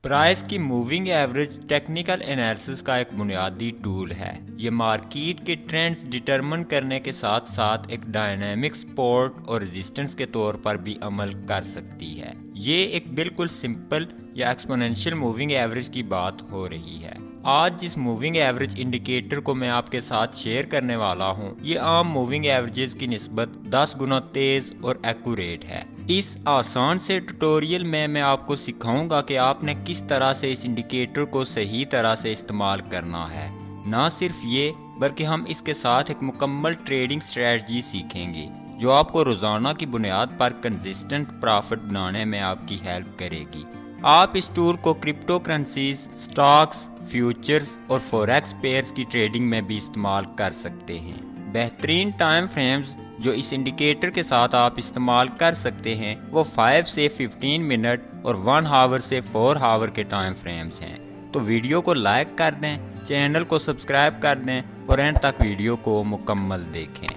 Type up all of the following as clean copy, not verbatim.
Price की moving average technical analysis का एक बुनियादी टूल है। ये मार्केट के ट्रेंड्स डिटरमिन करने के साथ साथ एक डायनामिक सपोर्ट और रेजिस्टेंस के तौर पर भी अमल कर सकती है। ये एक बिल्कुल सिंपल या एक्सपोनेंशियल मूविंग एवरेज की बात हो रही है। आज जिस मूविंग एवरेज इंडिकेटर को मैं आपके साथ शेयर करने वाला हूँ, ये आम मूविंग एवरेजेस की निस्बत 10 गुना तेज और एक्यूरेट है। इस आसान से ट्यूटोरियल में मैं आपको सिखाऊंगा कि आपने किस तरह से इस इंडिकेटर को सही तरह से इस्तेमाल करना है। ना सिर्फ ये, बल्कि हम इसके साथ एक मुकम्मल ट्रेडिंग स्ट्रेटजी सीखेंगे जो आपको रोजाना की बुनियाद पर कंसिस्टेंट प्रॉफिट बनाने में आपकी हेल्प करेगी। आप इस टूल को क्रिप्टो करेंसीज, स्टॉक्स, फ्यूचर्स और फॉरेक्स पेयर्स की ट्रेडिंग में भी इस्तेमाल कर सकते हैं। बेहतरीन टाइम फ्रेम्स जो इस इंडिकेटर के साथ आप इस्तेमाल कर सकते हैं वो 5 से 15 मिनट और 1 आवर से 4 आवर के टाइम फ्रेम्स हैं। तो वीडियो को लाइक कर दें, चैनल को सब्सक्राइब कर दें और एंड तक वीडियो को मुकम्मल देखें।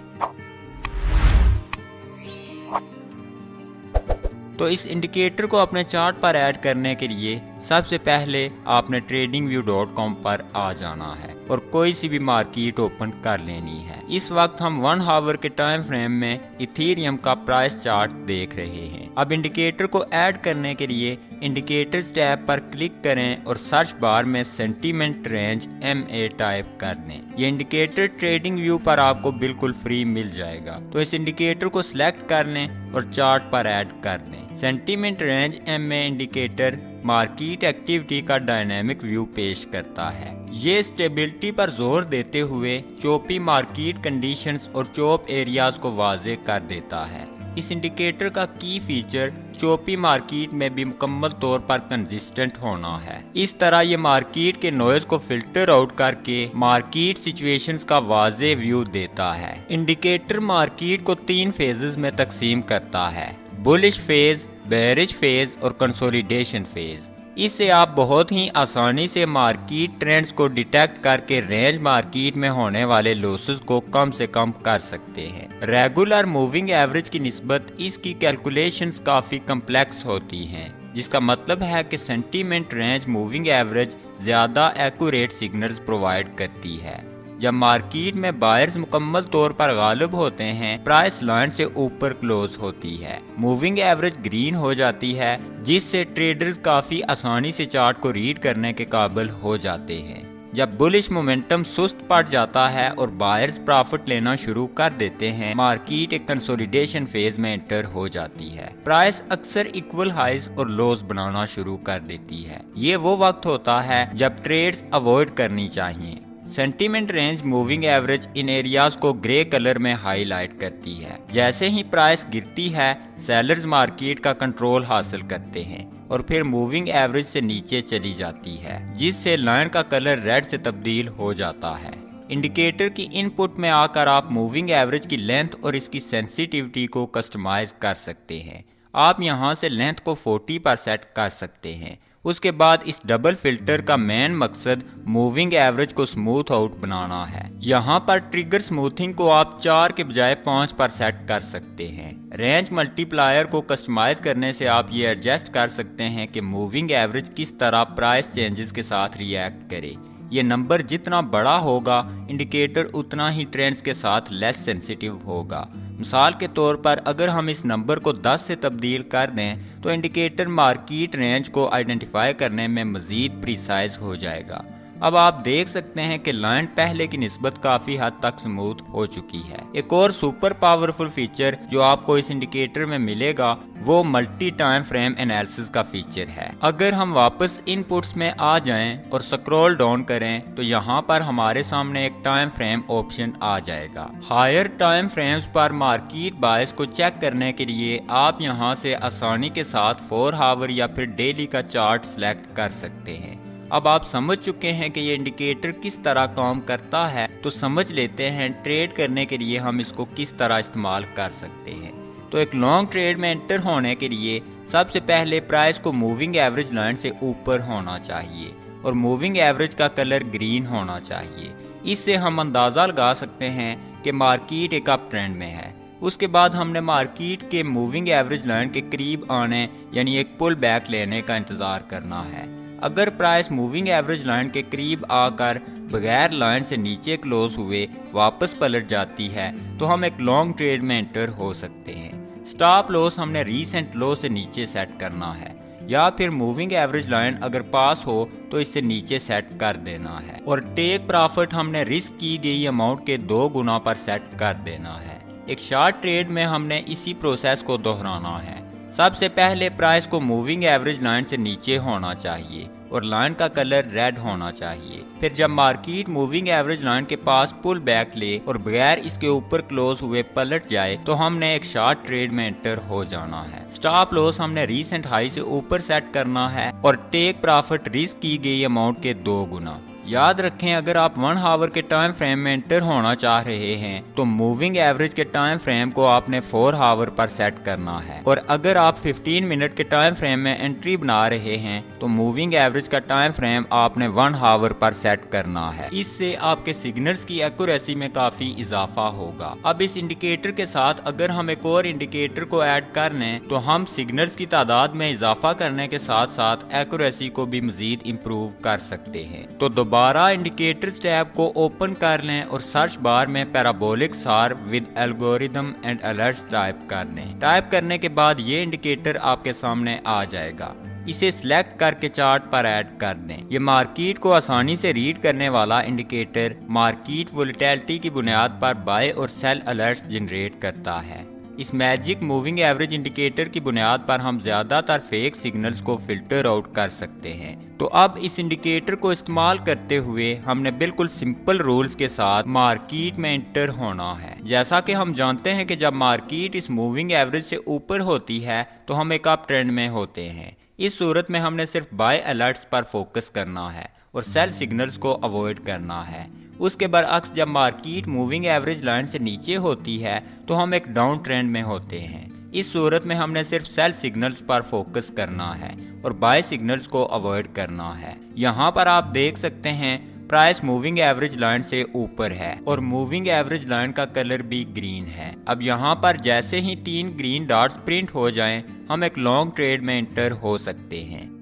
तो इस इंडिकेटर को अपने चार्ट पर ऐड करने के लिए सबसे पहले आपने tradingview.com पर आ जाना है और कोई सी भी मार्केट ओपन कर लेनी है। इस वक्त हम 1 आवर के टाइम फ्रेम में इथेरियम का प्राइस चार्ट देख रहे हैं। अब इंडिकेटर को ऐड करने के लिए इंडिकेटर्स टैब पर क्लिक करें और सर्च बार में सेंटीमेंट रेंज MA टाइप कर दें। ये इंडिकेटर ट्रेडिंग व्यू पर आपको बिल्कुल फ्री मिल जाएगा। तो इस इंडिकेटर को सिलेक्ट कर लें और चार्ट पर ऐड कर दें। Sentiment range MA indicator market activity का डायनामिक व्यू पेश करता है। ये स्टेबिलिटी पर जोर देते हुए चोपी मार्केट कंडीशंस और चोप एरियाज को वाजे कर देता है। इस इंडिकेटर का की फीचर चोपी मार्केट में भी मुकम्मल तौर पर कंसिस्टेंट होना है। इस तरह ये मार्केट के नॉइज को फिल्टर आउट करके मार्केट सिचुएशंस का वाजे व्यू देता है। इंडिकेटर मार्केट को 3 फेजेस में तकसीम करता है: बुलिश फेज, बेरिश फेज और कंसोलिडेशन फेज। इससे आप बहुत ही आसानी से मार्केट ट्रेंड्स को डिटेक्ट करके रेंज मार्केट में होने वाले लॉसेस को कम से कम कर सकते हैं। रेगुलर मूविंग एवरेज की निस्बत इसकी कैलकुलेशंस काफी कम्प्लेक्स होती हैं, जिसका मतलब है कि सेंटीमेंट रेंज मूविंग एवरेज ज्यादा एक्यूरेट सिग्नल्स प्रोवाइड करती है। जब मार्केट में बायर्स मुकम्मल तौर पर गालिब होते हैं, प्राइस लाइन से ऊपर क्लोज होती है, मूविंग एवरेज ग्रीन हो जाती है, जिससे ट्रेडर्स काफी आसानी से चार्ट को रीड करने के काबिल हो जाते हैं। जब बुलिश मोमेंटम सुस्त पड़ जाता है और बायर्स प्रॉफिट लेना शुरू कर देते हैं, मार्केट एक कंसोलिडेशन फेज में एंटर हो जाती है। प्राइस अक्सर इक्वल हाइज और लोज बनाना शुरू कर देती है। ये वो वक्त होता है जब ट्रेड्स अवॉइड करनी चाहिए। Sentiment range moving average in areas को ग्रे कलर में हाईलाइट करती है। जैसे ही प्राइस गिरती है, सेलर्स मार्केट का कंट्रोल हासिल करते हैं और फिर मूविंग एवरेज से नीचे चली जाती है, जिससे लाइन का कलर रेड से तब्दील हो जाता है। इंडिकेटर की इनपुट में आकर आप मूविंग एवरेज की लेंथ और इसकी सेंसिटिविटी को कस्टमाइज कर सकते हैं। आप यहां से लेंथ को 40 पर सेट कर सकते हैं। उसके बाद इस डबल फिल्टर का मेन मकसद मूविंग एवरेज को स्मूथ आउट बनाना है। यहाँ पर ट्रिगर स्मूथिंग को आप 4 के बजाय 5 पर सेट कर सकते हैं। रेंज मल्टीप्लायर को कस्टमाइज करने से आप ये एडजस्ट कर सकते हैं कि मूविंग एवरेज किस तरह प्राइस चेंजेस के साथ रिएक्ट करे। ये नंबर जितना बड़ा होगा, इंडिकेटर उतना ही ट्रेंड्स के साथ लेस सेंसिटिव होगा। मिसाल के तौर पर अगर हम इस नंबर को 10 से तब्दील कर दें तो इंडिकेटर मार्केट रेंज को आइडेंटिफाई करने में मजीद प्रिसाइज हो जाएगा। अब आप देख सकते हैं कि लाइन पहले की निस्बत काफी हद तक स्मूथ हो चुकी है। एक और सुपर पावरफुल फीचर जो आपको इस इंडिकेटर में मिलेगा वो मल्टी टाइम फ्रेम एनालिसिस का फीचर है। अगर हम वापस इनपुट्स में आ जाएं और स्क्रॉल डाउन करें तो यहाँ पर हमारे सामने एक टाइम फ्रेम ऑप्शन आ जाएगा। हायर टाइम फ्रेम्स पर मार्केट बायस को चेक करने के लिए आप यहाँ से आसानी के साथ 4 आवर या फिर डेली का चार्ट सिलेक्ट कर सकते हैं। अब आप समझ चुके हैं कि ये इंडिकेटर किस तरह काम करता है, तो समझ लेते हैं ट्रेड करने के लिए हम इसको किस तरह इस्तेमाल कर सकते हैं। तो एक लॉन्ग ट्रेड में एंटर होने के लिए सबसे पहले प्राइस को मूविंग एवरेज लाइन से ऊपर होना चाहिए और मूविंग एवरेज का कलर ग्रीन होना चाहिए। इससे हम अंदाज़ा लगा सकते हैं कि मार्केट एक अप ट्रेंड में है। उसके बाद हमने मार्केट के मूविंग एवरेज लाइन के करीब आने यानी एक पुल बैक लेने का इंतज़ार करना है। अगर प्राइस मूविंग एवरेज लाइन के करीब आकर बगैर लाइन से नीचे क्लोज हुए वापस पलट जाती है तो हम एक लॉन्ग ट्रेड में एंटर हो सकते हैं। स्टॉप लॉस हमने रीसेंट लो से नीचे सेट करना है, या फिर मूविंग एवरेज लाइन अगर पास हो तो इससे नीचे सेट कर देना है। और टेक प्रॉफिट हमने रिस्क की गई अमाउंट के 2 गुना पर सेट कर देना है। एक शॉर्ट ट्रेड में हमने इसी प्रोसेस को दोहराना है। सबसे पहले प्राइस को मूविंग एवरेज लाइन से नीचे होना चाहिए और लाइन का कलर रेड होना चाहिए। फिर जब मार्केट मूविंग एवरेज लाइन के पास पुल बैक ले और बगैर इसके ऊपर क्लोज हुए पलट जाए तो हमने एक शॉर्ट ट्रेड में एंटर हो जाना है। स्टॉप लॉस हमने रीसेंट हाई से ऊपर सेट करना है और टेक प्रॉफिट रिस्क की गई अमाउंट के 2 गुना। याद रखें, अगर आप 1 आवर के टाइम फ्रेम में एंटर होना चाह रहे हैं तो मूविंग एवरेज के टाइम फ्रेम को आपने 4 आवर पर सेट करना है, और अगर आप 15 मिनट के टाइम फ्रेम में एंट्री बना रहे हैं तो मूविंग एवरेज का टाइम फ्रेम आपने 1 आवर पर सेट करना है। इससे आपके सिग्नल्स की एक्यूरेसी में काफी इजाफा होगा। अब इस इंडिकेटर के साथ अगर हम एक और इंडिकेटर को ऐड कर लें तो हम सिग्नल्स की तादाद में इजाफा करने के साथ साथ एक्यूरेसी को भी मजीद इम्प्रूव कर सकते हैं। तो दोबारा इंडिकेटर्स टैब को ओपन कर लें और सर्च बार में पैराबोलिक सार with algorithm and alerts type कर दें। टाइप करने के बाद ये इंडिकेटर आपके सामने आ जाएगा। इसे सिलेक्ट करके चार्ट पर ऐड कर दें। ये मार्केट को आसानी से रीड करने वाला इंडिकेटर मार्केट वोलेटिलिटी की बुनियाद पर बाय और सेल अलर्ट्स जनरेट करता है। इस मैजिक मूविंग एवरेज इंडिकेटर की बुनियाद पर हम ज्यादातर फेक सिग्नल्स को फिल्टर आउट कर सकते हैं। तो अब इस इंडिकेटर को इस्तेमाल करते हुए हमने बिल्कुल सिंपल रूल्स के साथ मार्केट में एंटर होना है। जैसा कि हम जानते हैं कि जब मार्केट इस मूविंग एवरेज से ऊपर होती है तो हम एक अप ट्रेंड में होते हैं। इस सूरत में हमने सिर्फ बाय अलर्ट्स पर फोकस करना है और सेल सिग्नल्स को अवॉइड करना है। उसके बरअक्स जब मार्केट मूविंग एवरेज लाइन से नीचे होती है तो हम एक डाउन ट्रेंड में होते हैं। इस सूरत में हमने सिर्फ सेल सिग्नल्स पर फोकस करना है और बाय सिग्नल्स को अवॉइड करना है। यहाँ पर आप देख सकते हैं प्राइस मूविंग एवरेज लाइन से ऊपर है और मूविंग एवरेज लाइन का कलर भी ग्रीन है। अब यहाँ पर जैसे ही 3 ग्रीन डॉट्स प्रिंट हो जाएं, हम एक लॉन्ग ट्रेड में एंटर हो सकते हैं।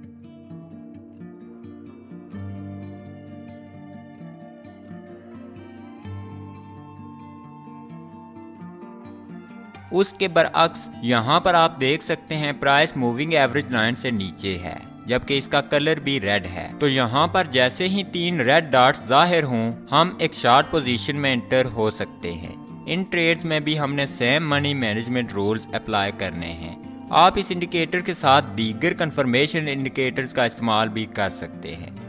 उसके बरअक्स यहाँ पर आप देख सकते हैं प्राइस मूविंग एवरेज लाइन से नीचे है जबकि इसका कलर भी रेड है। तो यहाँ पर जैसे ही 3 रेड डॉट्स जाहिर हों हम एक शॉर्ट पोजीशन में एंटर हो सकते हैं। इन ट्रेड्स में भी हमने same money management rules apply करने हैं। आप इस इंडिकेटर के साथ दीगर कंफर्मेशन इंडिकेटर्स का इस्तेमाल भी कर सकते हैं।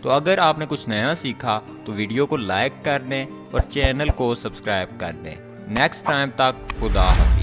तो अगर आपने कुछ नया सीखा तो वीडियो को लाइक कर दें और चैनल को सब्सक्राइब कर दें। नेक्स्ट टाइम तक खुदा हाफिज़।